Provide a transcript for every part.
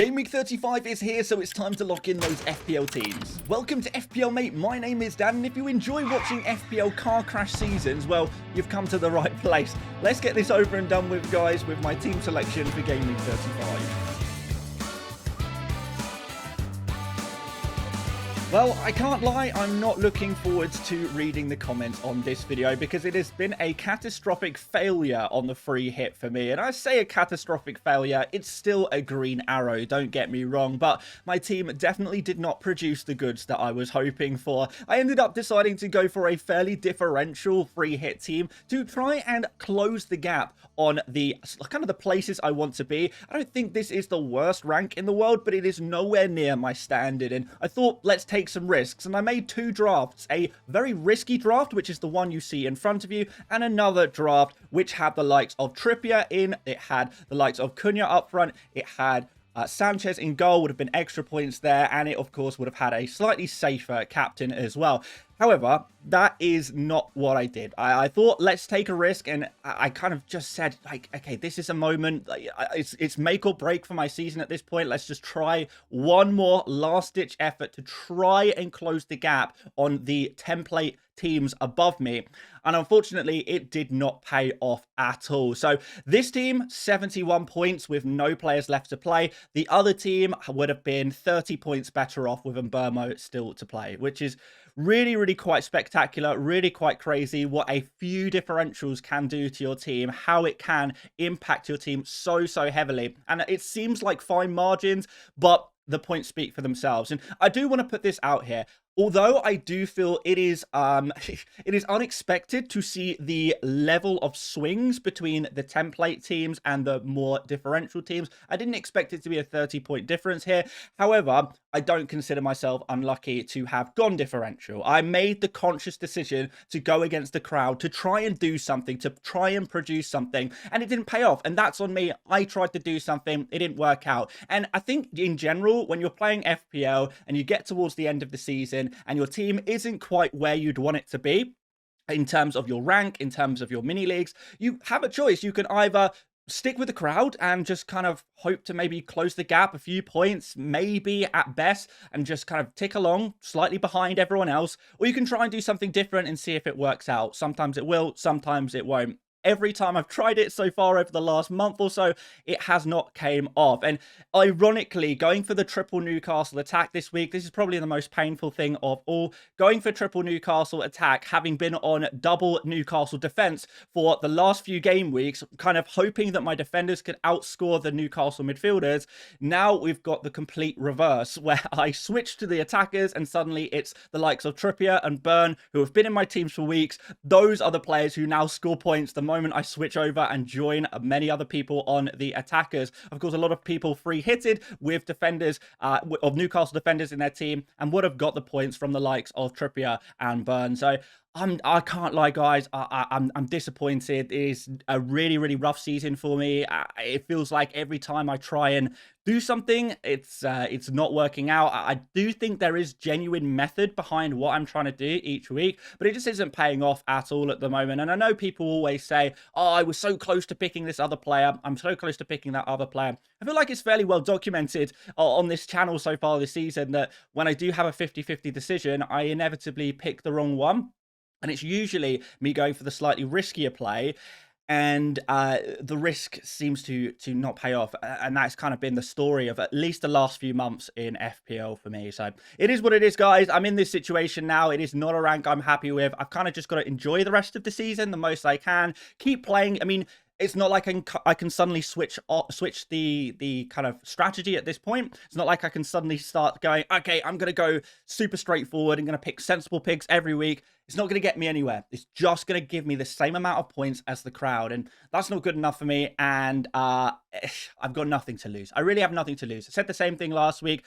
Gameweek 35 is here, so it's time to lock in those FPL teams. Welcome to FPL Mate, my name is Dan, and if you enjoy watching FPL car crash seasons, well, you've come to the right place. Let's get this over and done with, guys, with my team selection for Gameweek 35. Well, I can't lie, I'm not looking forward to reading the comments on this video because it has been a catastrophic failure on the free hit for me. And I say a catastrophic failure, it's still a green arrow, don't get me wrong, but my team definitely did not produce the goods that I was hoping for. I ended up deciding to go for a fairly differential free hit team to try and close the gap on the kind of the places I want to be. I don't think this is the worst rank in the world, but it is nowhere near my standard. And I thought, let's take some risks, and I made two drafts, a very risky draft, which is the one you see in front of you, and another draft which had the likes of Trippier in, it had the likes of Cunha up front, it had Sanchez in goal, would have been extra points there, and it of course would have had a slightly safer captain as well. However, that is not what I did. I thought, let's take a risk, and I kind of just said, like, okay, this is a moment. It's make or break for my season at this point. Let's just try one more last-ditch effort to try and close the gap on the template teams above me. And unfortunately, it did not pay off at all. So this team, 71 points with no players left to play. The other team would have been 30 points better off with Mbermo still to play, which is really quite spectacular, really quite crazy what a few differentials can do to your team, how it can impact your team so heavily. And it seems like fine margins, but the points speak for themselves. And I do want to put this out here. Although I do feel it is it is unexpected to see the level of swings between the template teams and the more differential teams. I didn't expect it to be a 30-point difference here. However, I don't consider myself unlucky to have gone differential. I made the conscious decision to go against the crowd, to try and do something, to try and produce something, and it didn't pay off. And that's on me. I tried to do something, it didn't work out. And I think in general, when you're playing FPL and you get towards the end of the season, and your team isn't quite where you'd want it to be in terms of your rank, in terms of your mini leagues, you have a choice. You can either stick with the crowd and just kind of hope to maybe close the gap a few points, maybe at best, and just kind of tick along slightly behind everyone else, or you can try and do something different and see if it works out. Sometimes it will, sometimes it won't. Every time I've tried it so far over the last month or so, it has not came off. And ironically, going for the triple Newcastle attack this week, this is probably the most painful thing of all. Going for triple Newcastle attack, having been on double Newcastle defense for the last few game weeks, kind of hoping that my defenders could outscore the Newcastle midfielders. Now we've got the complete reverse, where I switch to the attackers and suddenly it's the likes of Trippier and Burn, who have been in my teams for weeks. Those are the players who now score points the moment I switch over and join many other people on the attackers. Of course, a lot of people free-hitted with defenders, of Newcastle defenders in their team, and would have got the points from the likes of Trippier and Burn. So I can't lie, guys. I'm disappointed. It is a really rough season for me. It feels like every time I try and do something, it's not working out. I do think there is genuine method behind what I'm trying to do each week, but it just isn't paying off at all at the moment. And I know people always say, oh, I was so close to picking this other player. I'm so close to picking that other player. I feel like it's fairly well documented on this channel so far this season that when I do have a 50-50 decision, I inevitably pick the wrong one. And it's usually me going for the slightly riskier play, and the risk seems to not pay off. And that's kind of been the story of at least the last few months in FPL for me. So it is what it is, guys. I'm in this situation now. It is not a rank I'm happy with. I've kind of just got to enjoy the rest of the season the most I can. Keep playing. I mean, it's not like I can suddenly switch the kind of strategy at this point. It's not like I can suddenly start going, okay, I'm going to go super straightforward and going to pick sensible picks every week. It's not going to get me anywhere. It's just going to give me the same amount of points as the crowd. And that's not good enough for me. And I've got nothing to lose. I really have nothing to lose. I said the same thing last week.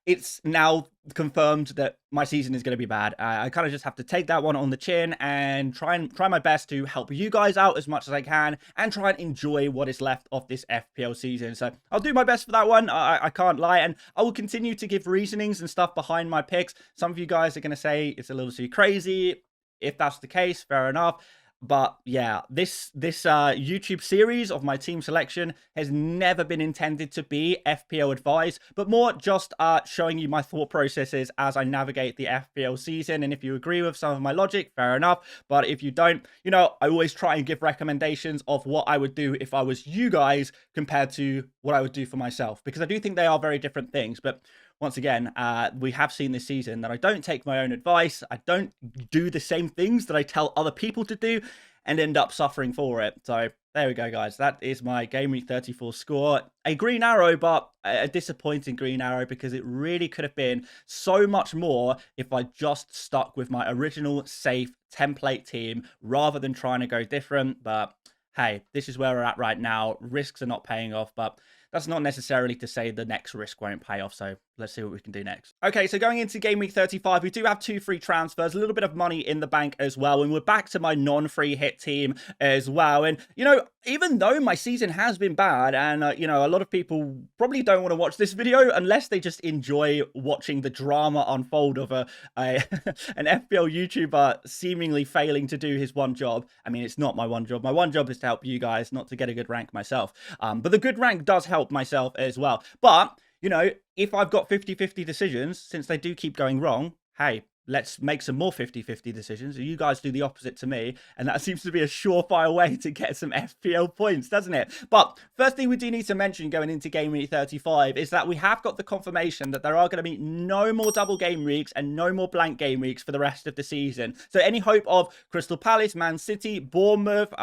It's now confirmed that my season is going to be bad. I kind of just have to take that one on the chin and try my best to help you guys out as much as I can and try and enjoy what is left of this FPL season. So I'll do my best for that one. I can't lie. And I will continue to give reasonings and stuff behind my picks. Some of you guys are going to say it's a little too crazy. If that's the case, fair enough. But yeah, this YouTube series of my team selection has never been intended to be FPL advice, but more just showing you my thought processes as I navigate the FPL season. And if you agree with some of my logic, fair enough. But if you don't, you know, I always try and give recommendations of what I would do if I was you guys compared to what I would do for myself, because I do think they are very different things. But once again, we have seen this season that I don't take my own advice. I don't do the same things that I tell other people to do and end up suffering for it. So there we go, guys. That is my Game Week 34 score. A green arrow, but a disappointing green arrow, because it really could have been so much more if I just stuck with my original safe template team rather than trying to go different. But hey, this is where we're at right now. Risks are not paying off, but that's not necessarily to say the next risk won't pay off. So let's see what we can do next. Okay, so going into Game Week 35, we do have 2 free transfers, a little bit of money in the bank as well. And we're back to my non-free hit team as well. And, you know, even though my season has been bad and, you know, a lot of people probably don't want to watch this video unless they just enjoy watching the drama unfold of an FPL YouTuber seemingly failing to do his one job. I mean, it's not my one job. My one job is to help you guys, not to get a good rank myself. But the good rank does help myself as well. But, you know, if I've got 50-50 decisions, since they do keep going wrong, hey, let's make some more 50-50 decisions. You guys do the opposite to me, and that seems to be a surefire way to get some FPL points, doesn't it? But first thing we do need to mention going into Game Week 35 is that we have got the confirmation that there are going to be no more double game weeks and no more blank game weeks for the rest of the season. So any hope of Crystal Palace, Man City, Bournemouth,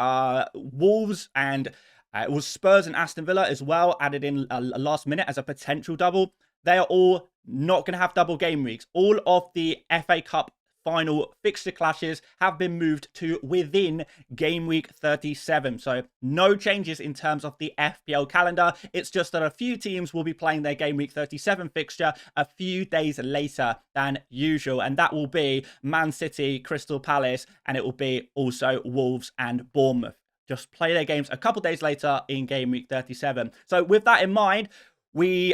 Wolves, and it was Spurs and Aston Villa as well, added in a last minute as a potential double. They are all not going to have double game weeks. All of the FA Cup final fixture clashes have been moved to within Game Week 37. So no changes in terms of the FPL calendar. It's just that a few teams will be playing their Game Week 37 fixture a few days later than usual. And that will be Man City, Crystal Palace, and it will be also Wolves and Bournemouth. Just play their games a couple days later in Game Week 37. So with that in mind, we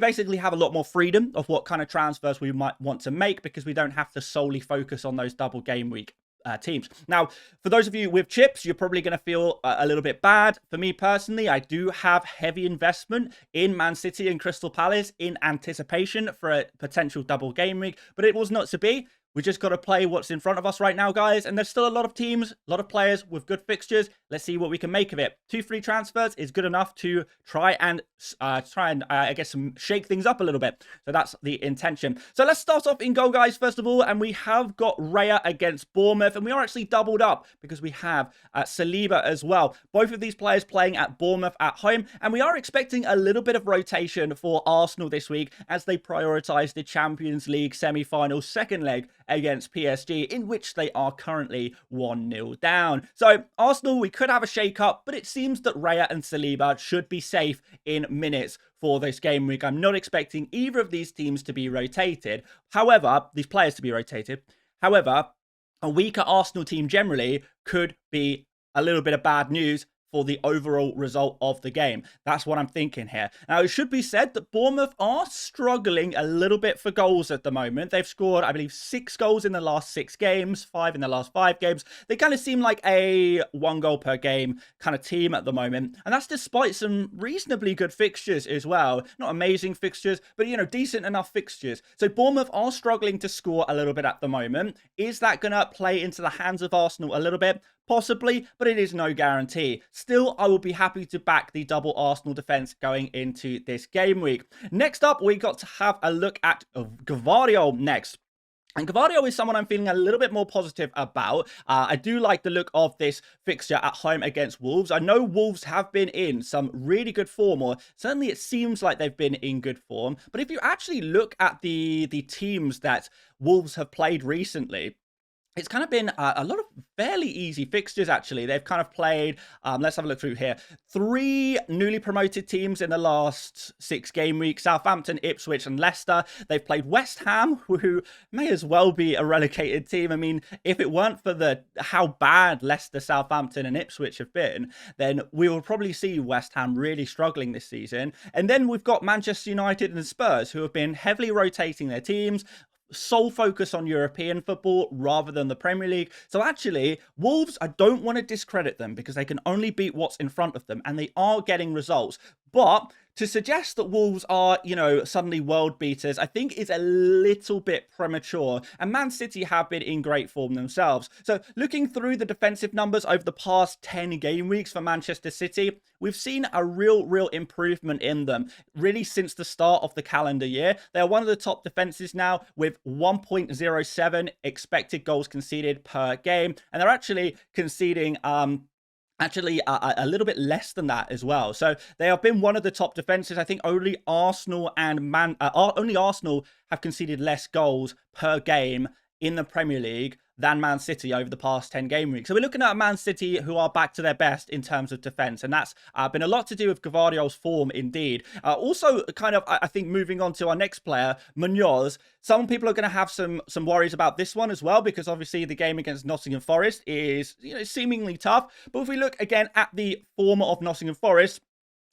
basically have a lot more freedom of what kind of transfers we might want to make, because we don't have to solely focus on those double game week teams. Now, for those of you with chips, you're probably going to feel a little bit bad. For me personally, I do have heavy investment in Man City and Crystal Palace in anticipation for a potential double game week, but it was not to be. We just got to play what's in front of us right now, guys. And there's still a lot of teams, a lot of players with good fixtures. Let's see what we can make of it. 2 free transfers is good enough to try and I guess, shake things up a little bit. So that's the intention. So let's start off in goal, guys, first of all. And we have got Raya against Bournemouth. And we are actually doubled up because we have Saliba as well. Both of these players playing at Bournemouth at home. And we are expecting a little bit of rotation for Arsenal this week as they prioritise the Champions League semi-final second leg against PSG, in which they are currently 1-0 down. So Arsenal, we could have a shake-up, but it seems that Raya and Saliba should be safe in minutes for this game week. I'm not expecting either of these teams to be rotated. However, these players to be rotated. However, a weaker Arsenal team generally could be a little bit of bad news for the overall result of the game. That's what I'm thinking here. Now, it should be said that Bournemouth are struggling a little bit for goals at the moment. They've scored, I believe, 6 goals in the last 6 games, 5 in the last 5 games. They kind of seem like a 1 goal per game kind of team at the moment. And that's despite some reasonably good fixtures as well. Not amazing fixtures, but, you know, decent enough fixtures. So Bournemouth are struggling to score a little bit at the moment. Is that going to play into the hands of Arsenal a little bit? Possibly, but it is no guarantee. Still, I will be happy to back the double Arsenal defence going into this game week. Next up, we got to have a look at Gavardio next. And Gavardio is someone I'm feeling a little bit more positive about. I do like the look of this fixture at home against Wolves. I know Wolves have been in some really good form, or certainly it seems like they've been in good form. But if you actually look at the teams that Wolves have played recently, it's kind of been a lot of fairly easy fixtures, actually. They've kind of played, let's have a look through here, 3 newly promoted teams in the last 6 game weeks: Southampton, Ipswich, and Leicester. They've played West Ham, who may as well be a relegated team. I mean, if it weren't for how bad Leicester, Southampton, and Ipswich have been, then we will probably see West Ham really struggling this season. And then we've got Manchester United and Spurs, who have been heavily rotating their teams. sole focus on European football rather than the Premier League. So actually, Wolves, I don't want to discredit them because they can only beat what's in front of them, and they are getting results. But to suggest that Wolves are, suddenly world beaters, I think is a little bit premature. And Man City have been in great form themselves. So looking through the defensive numbers over the past 10 game weeks for Manchester City, we've seen a real improvement in them, really since the start of the calendar year. They are one of the top defenses now with 1.07 expected goals conceded per game. And they're actually conceding a little bit less than that as well. So they have been one of the top defenses. I think only Arsenal only Arsenal have conceded less goals per game in the Premier League than Man City over the past 10 game weeks. So we're looking at Man City who are back to their best in terms of defense, and that's been a lot to do with Gvardiol's form indeed. Also, kind of, I think moving on to our next player, Munoz. Some people are going to have some worries about this one as well, because obviously the game against Nottingham Forest is seemingly tough. But if we look again at the form of Nottingham Forest,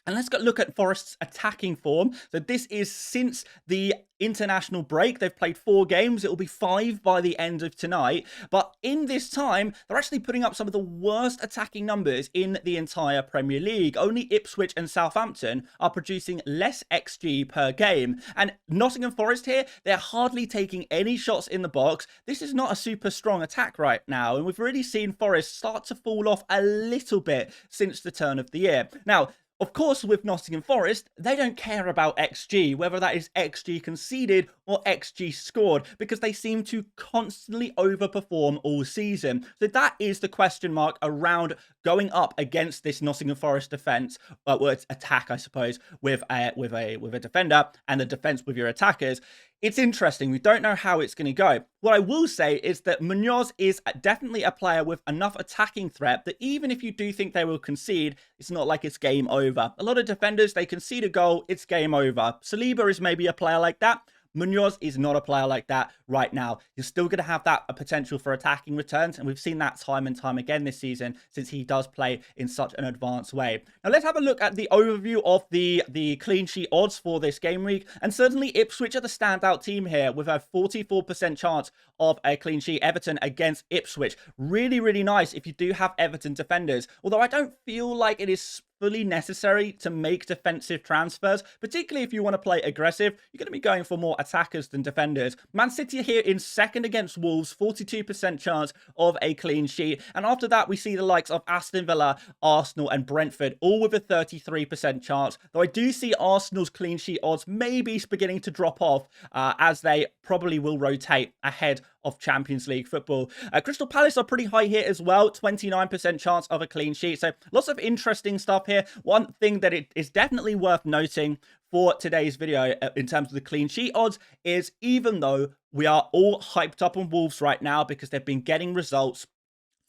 and let's look at Forest's attacking form. So this is since the international break. They've played 4 games. It will be 5 by the end of tonight. But in this time, they're actually putting up some of the worst attacking numbers in the entire Premier League. Only Ipswich and Southampton are producing less XG per game. And Nottingham Forest here, they're hardly taking any shots in the box. This is not a super strong attack right now. And we've really seen Forest start to fall off a little bit since the turn of the year. Now, of course, with Nottingham Forest, they don't care about XG, whether that is XG conceded or XG scored, because they seem to constantly overperform all season. So that is the question mark around going up against this Nottingham Forest defense, attack, I suppose, with a defender, and the defense with your attackers. It's interesting. We don't know how it's going to go. What I will say is that Munoz is definitely a player with enough attacking threat that even if you do think they will concede, it's not like it's game over. A lot of defenders, they concede a goal, it's game over. Saliba is maybe a player like that. Munoz is not a player like that right now. You're still going to have that potential for attacking returns, and we've seen that time and time again this season since he does play in such an advanced way. Now let's have a look at the overview of the clean sheet odds for this game week, and certainly Ipswich are the standout team here with a 44% chance of a clean sheet. Everton against Ipswich. Really nice if you do have Everton defenders, although I don't feel like it is fully necessary to make defensive transfers, particularly if you want to play aggressive. You're going to be going for more attackers than defenders. Man City here in second against Wolves, 42% chance of a clean sheet. And after that, we see the likes of Aston Villa, Arsenal and Brentford, all with a 33% chance. Though I do see Arsenal's clean sheet odds maybe beginning to drop off as they probably will rotate ahead of Champions League football. Crystal Palace are pretty high here as well, 29% chance of a clean sheet. So lots of interesting stuff here. One thing that it is definitely worth noting for today's video in terms of the clean sheet odds is, even though we are all hyped up on Wolves right now because they've been getting results,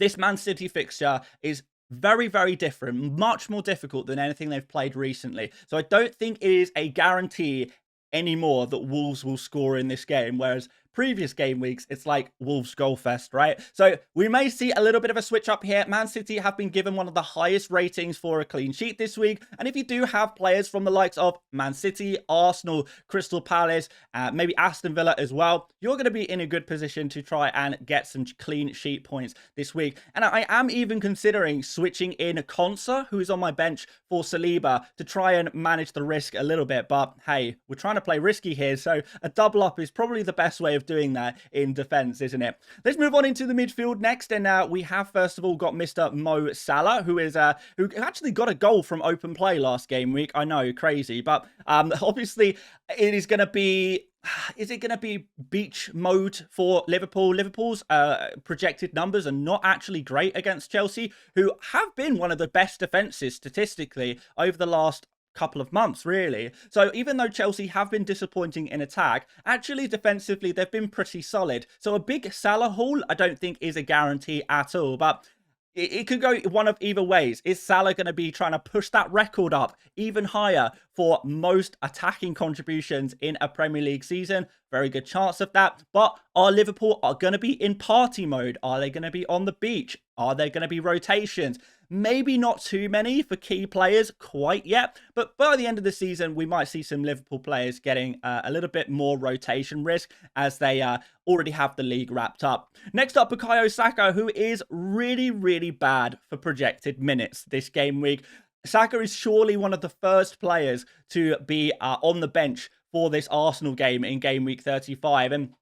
this Man City fixture is very different, much more difficult than anything they've played recently. So I don't think it is a guarantee anymore that Wolves will score in this game, whereas previous game weeks, it's like Wolves goal fest, right? So we may see a little bit of a switch up here. Man City have been given one of the highest ratings for a clean sheet this week. And if you do have players from the likes of Man City, Arsenal, Crystal Palace, maybe Aston Villa as well, you're going to be in a good position to try and get some clean sheet points this week. And I am even considering switching in Konsa, who is on my bench, for Saliba to try and manage the risk a little bit. But hey, we're trying to play risky here, so a double up is probably the best way of doing that in defense, isn't it? Let's move on into the midfield next, and we have first of all got Mr. Mo Salah, who actually got a goal from open play last game week. I know, crazy, but obviously it is going to be. Is it going to be beach mode for Liverpool? Liverpool's projected numbers are not actually great against Chelsea, who have been one of the best defenses statistically over the last couple of months, really. So even though Chelsea have been disappointing in attack, actually defensively they've been pretty solid. So a big Salah haul I don't think is a guarantee at all, but it could go one of either ways. Is Salah going to be trying to push that record up even higher for most attacking contributions in a Premier League season? Very good chance of that. But are Liverpool going to be in party mode? Are they going to be on the beach? Are there going to be rotations? Maybe not too many for key players quite yet, but by the end of the season, we might see some Liverpool players getting a little bit more rotation risk as they already have the league wrapped up. Next up, Bukayo Saka, who is really, really bad for projected minutes this game week. Saka is surely one of the first players to be on the bench for this Arsenal game in game week 35, and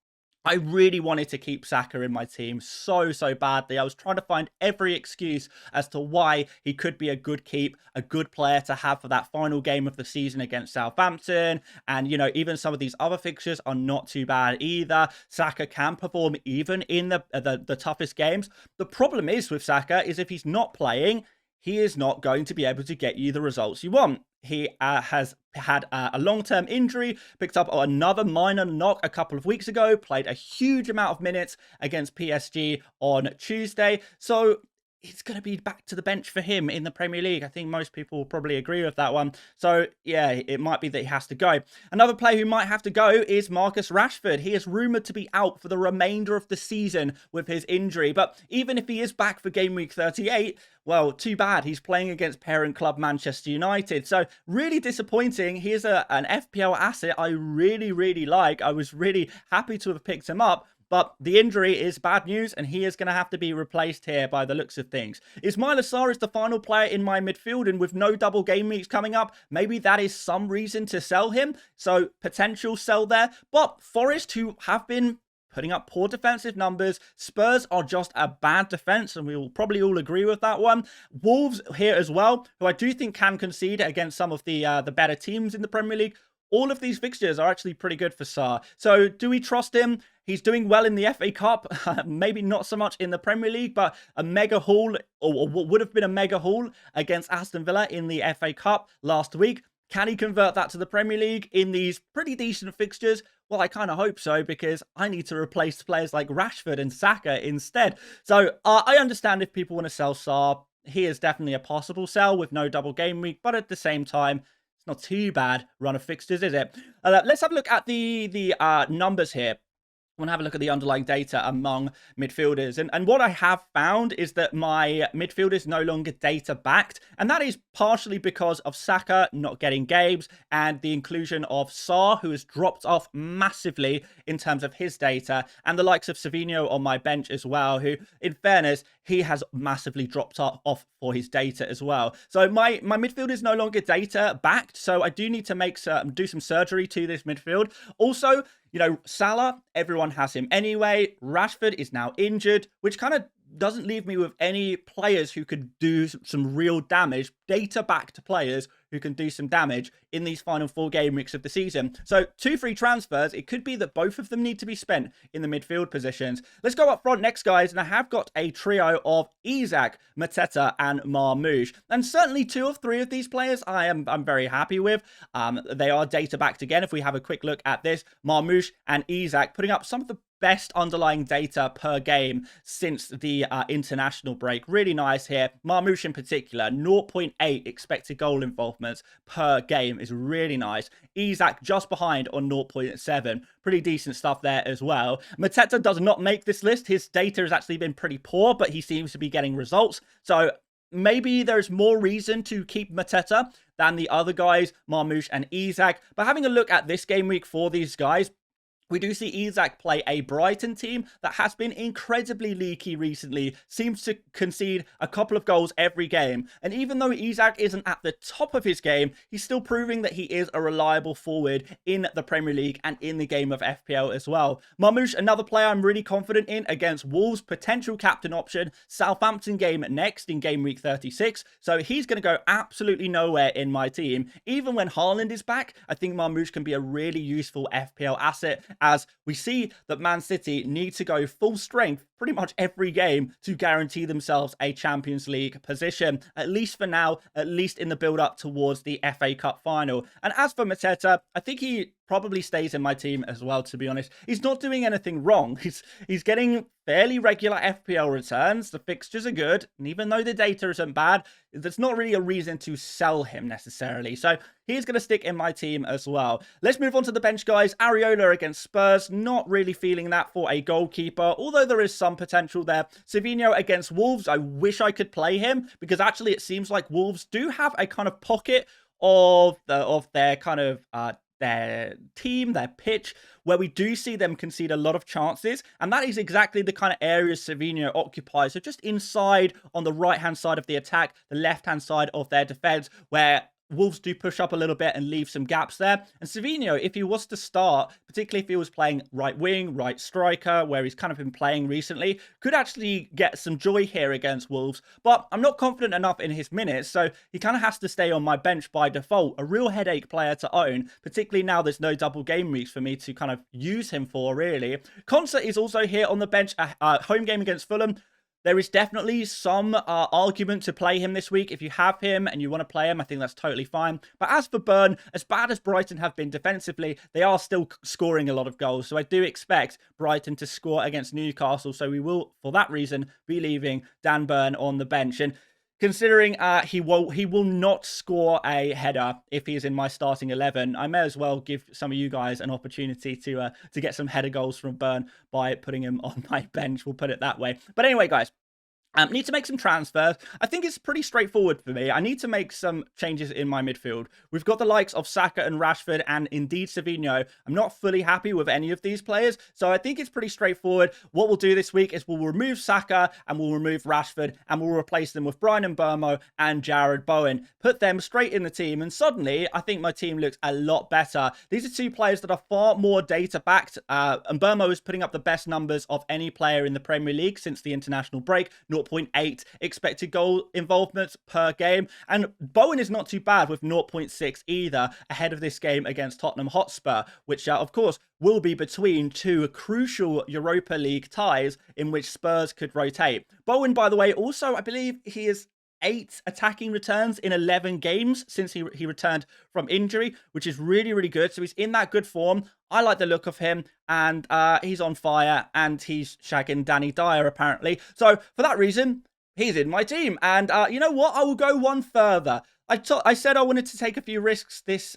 I really wanted to keep Saka in my team so badly. I was trying to find every excuse as to why he could be a good keep, a good player to have for that final game of the season against Southampton. And, you know, even some of these other fixtures are not too bad either. Saka can perform even in the toughest games. The problem is with Saka is if he's not playing, he is not going to be able to get you the results you want. He has had a long-term injury, picked up another minor knock a couple of weeks ago, played a huge amount of minutes against PSG on Tuesday. So it's going to be back to the bench for him in the Premier League. I think most people will probably agree with that one. So, yeah, it might be that he has to go. Another player who might have to go is Marcus Rashford. He is rumoured to be out for the remainder of the season with his injury. But even if he is back for game week 38, well, too bad. He's playing against parent club Manchester United. So, really disappointing. He is an FPL asset I really, really like. I was really happy to have picked him up. But the injury is bad news, and he is going to have to be replaced here by the looks of things. Ismaila Sarr is the final player in my midfield, and with no double game weeks coming up, maybe that is some reason to sell him. So, potential sell there. But Forest, who have been putting up poor defensive numbers. Spurs are just a bad defense, and we will probably all agree with that one. Wolves here as well, who I do think can concede against some of the better teams in the Premier League. All of these fixtures are actually pretty good for Sarr. So do we trust him? He's doing well in the FA Cup, maybe not so much in the Premier League, but a mega haul, or what would have been a mega haul against Aston Villa in the FA Cup last week. Can he convert that to the Premier League in these pretty decent fixtures? Well, I kind of hope so, because I need to replace players like Rashford and Saka instead. So I understand if people want to sell Sarr. He is definitely a possible sell with no double game week, but at the same time, it's not too bad run of fixtures, is it? Let's have a look at the numbers here. I want to have a look at the underlying data among midfielders. And what I have found is that my midfield is no longer data backed. And that is partially because of Saka not getting games and the inclusion of Sarr, who has dropped off massively in terms of his data, and the likes of Savinho on my bench as well, who, in fairness, he has massively dropped off for his data as well. So my midfield is no longer data backed. So I do need to do some surgery to this midfield. Also, you know, Salah, everyone has him anyway. Rashford is now injured, which kind of doesn't leave me with any players who could do some real damage, data-backed players who can do some damage in these final 4 game weeks of the season. So 2 free transfers. It could be that both of them need to be spent in the midfield positions. Let's go up front next, guys. And I have got a trio of Isak, Mateta, and Marmoush. And certainly 2 of 3 of these players I'm very happy with. They are data-backed again. If we have a quick look at this, Marmoush and Isak putting up some of the best underlying data per game since the international break. Really nice here. Marmoush in particular, 0.8 expected goal involvements per game is really nice. Isak just behind on 0.7. Pretty decent stuff there as well. Mateta does not make this list. His data has actually been pretty poor, but he seems to be getting results. So maybe there's more reason to keep Mateta than the other guys, Marmoush and Isak. But having a look at this game week for these guys, we do see Isak play a Brighton team that has been incredibly leaky recently, seems to concede a couple of goals every game. And even though Isak isn't at the top of his game, he's still proving that he is a reliable forward in the Premier League and in the game of FPL as well. Marmoush, another player I'm really confident in against Wolves, potential captain option, Southampton game next in game week 36. So he's going to go absolutely nowhere in my team. Even when Haaland is back, I think Marmoush can be a really useful FPL asset, as we see that Man City need to go full strength pretty much every game to guarantee themselves a Champions League position, at least for now, at least in the build-up towards the FA Cup final. And as for Mateta, I think he probably stays in my team as well, to be honest. He's not doing anything wrong. He's getting fairly regular FPL returns. The fixtures are good. And even though the data isn't bad, there's not really a reason to sell him necessarily. So he's going to stick in my team as well. Let's move on to the bench, guys. Areola against Spurs. Not really feeling that for a goalkeeper, although there is some potential there. Savinho against Wolves. I wish I could play him because actually it seems like Wolves do have a kind of pocket of their kind of their team, their pitch, where we do see them concede a lot of chances, and that is exactly the kind of areas Savinho occupies. So just inside on the right-hand side of the attack, the left-hand side of their defense, where Wolves do push up a little bit and leave some gaps there. And Savinho, if he was to start, particularly if he was playing right wing, right striker, where he's kind of been playing recently, could actually get some joy here against Wolves. But I'm not confident enough in his minutes, so he kind of has to stay on my bench by default. A real headache player to own, particularly now there's no double game weeks for me to kind of use him for, really. Concert is also here on the bench, home game against Fulham. There is definitely some argument to play him this week. If you have him and you want to play him, I think that's totally fine. But as for Burn, as bad as Brighton have been defensively, they are still scoring a lot of goals. So I do expect Brighton to score against Newcastle. So we will, for that reason, be leaving Dan Burn on the bench. And considering he will not score a header if he is in my starting 11, I may as well give some of you guys an opportunity to get some header goals from Burn by putting him on my bench. We'll put it that way. But anyway, guys, need to make some transfers. I think it's pretty straightforward for me. I need to make some changes in my midfield. We've got the likes of Saka and Rashford and indeed Savinho. I'm not fully happy with any of these players, so I think it's pretty straightforward. What we'll do this week is we'll remove Saka and we'll remove Rashford and we'll replace them with Bryan Mbeumo and Jarrod Bowen. Put them straight in the team and suddenly I think my team looks a lot better. These are two players that are far more data backed. Mbeumo is putting up the best numbers of any player in the Premier League since the international break. 0.8 expected goal involvement per game, and Bowen is not too bad with 0.6 either, ahead of this game against Tottenham Hotspur, which of course will be between two crucial Europa League ties in which Spurs could rotate. Bowen, by the way, also I believe he is 8 attacking returns in 11 games since he returned from injury, which is really, really good. So he's in that good form. I like the look of him, and he's on fire, and he's shagging Danny Dyer, apparently. So for that reason, he's in my team. And you know what? I will go one further. I said I wanted to take a few risks this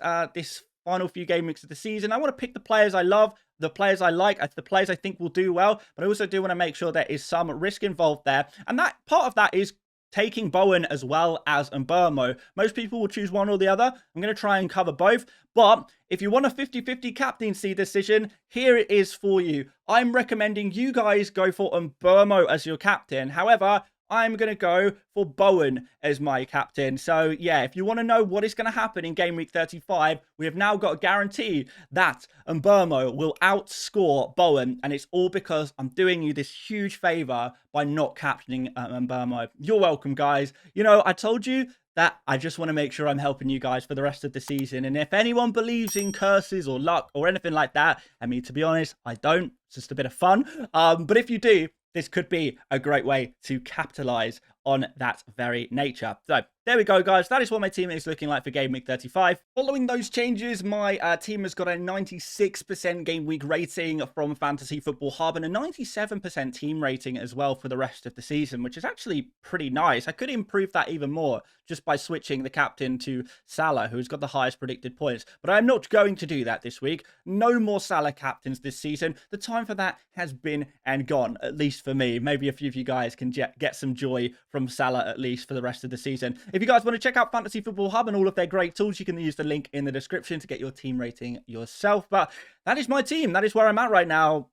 final few game weeks of the season. I want to pick the players I love, the players I like, the players I think will do well, but I also do want to make sure there is some risk involved there. And that part of that is taking Bowen as well as Mbeumo. Most people will choose one or the other. I'm going to try and cover both. But if you want a 50-50 captaincy decision, here it is for you. I'm recommending you guys go for Mbeumo as your captain. However, I'm going to go for Bowen as my captain. So, yeah, if you want to know what is going to happen in Game Week 35, we have now got a guarantee that Mbeumo will outscore Bowen. And it's all because I'm doing you this huge favour by not captaining Mbeumo. You're welcome, guys. You know, I told you that I just want to make sure I'm helping you guys for the rest of the season. And if anyone believes in curses or luck or anything like that, I mean, to be honest, I don't. It's just a bit of fun. But if you do, this could be a great way to capitalize on that very nature. So there we go, guys. That is what my team is looking like for Game Week 35. Following those changes, my team has got a 96% Game Week rating from Fantasy Football Hub and a 97% team rating as well for the rest of the season, which is actually pretty nice. I could improve that even more just by switching the captain to Salah, who's got the highest predicted points. But I'm not going to do that this week. No more Salah captains this season. The time for that has been and gone, at least for me. Maybe a few of you guys can get some joy from Salah at least for the rest of the season. If you guys want to check out Fantasy Football Hub and all of their great tools, you can use the link in the description to get your team rating yourself. But that is my team. That is where I'm at right now.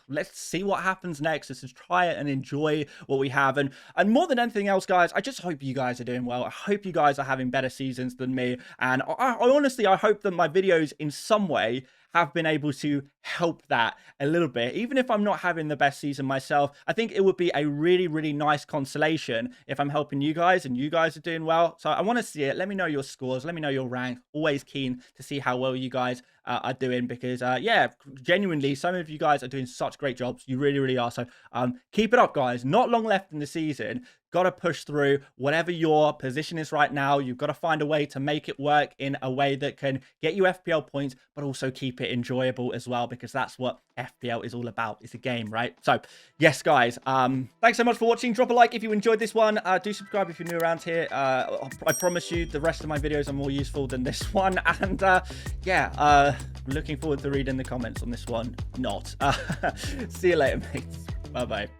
Let's see what happens next. Let's just try it and enjoy what we have. And more than anything else, guys, I just hope you guys are doing well. I hope you guys are having better seasons than me. And I honestly, I hope that my videos in some way have been able to help that a little bit. Even if I'm not having the best season myself, I think it would be a really, really nice consolation if I'm helping you guys and you guys are doing well. So I want to see it. Let me know your scores. Let me know your rank. Always keen to see how well you guys are doing, because yeah, genuinely, some of you guys are doing such great jobs. You really, really are. So keep it up, guys. Not long left in the season. Got to push through. Whatever your position is right now, you've got to find a way to make it work in a way that can get you FPL points, but also keep it enjoyable as well, because that's what FPL is all about. It's a game, right? So yes, guys, thanks so much for watching. Drop a like if you enjoyed this one. Do subscribe if you're new around here. I promise you the rest of my videos are more useful than this one. And yeah, looking forward to reading the comments on this one. Not. See you later, mates. Bye-bye.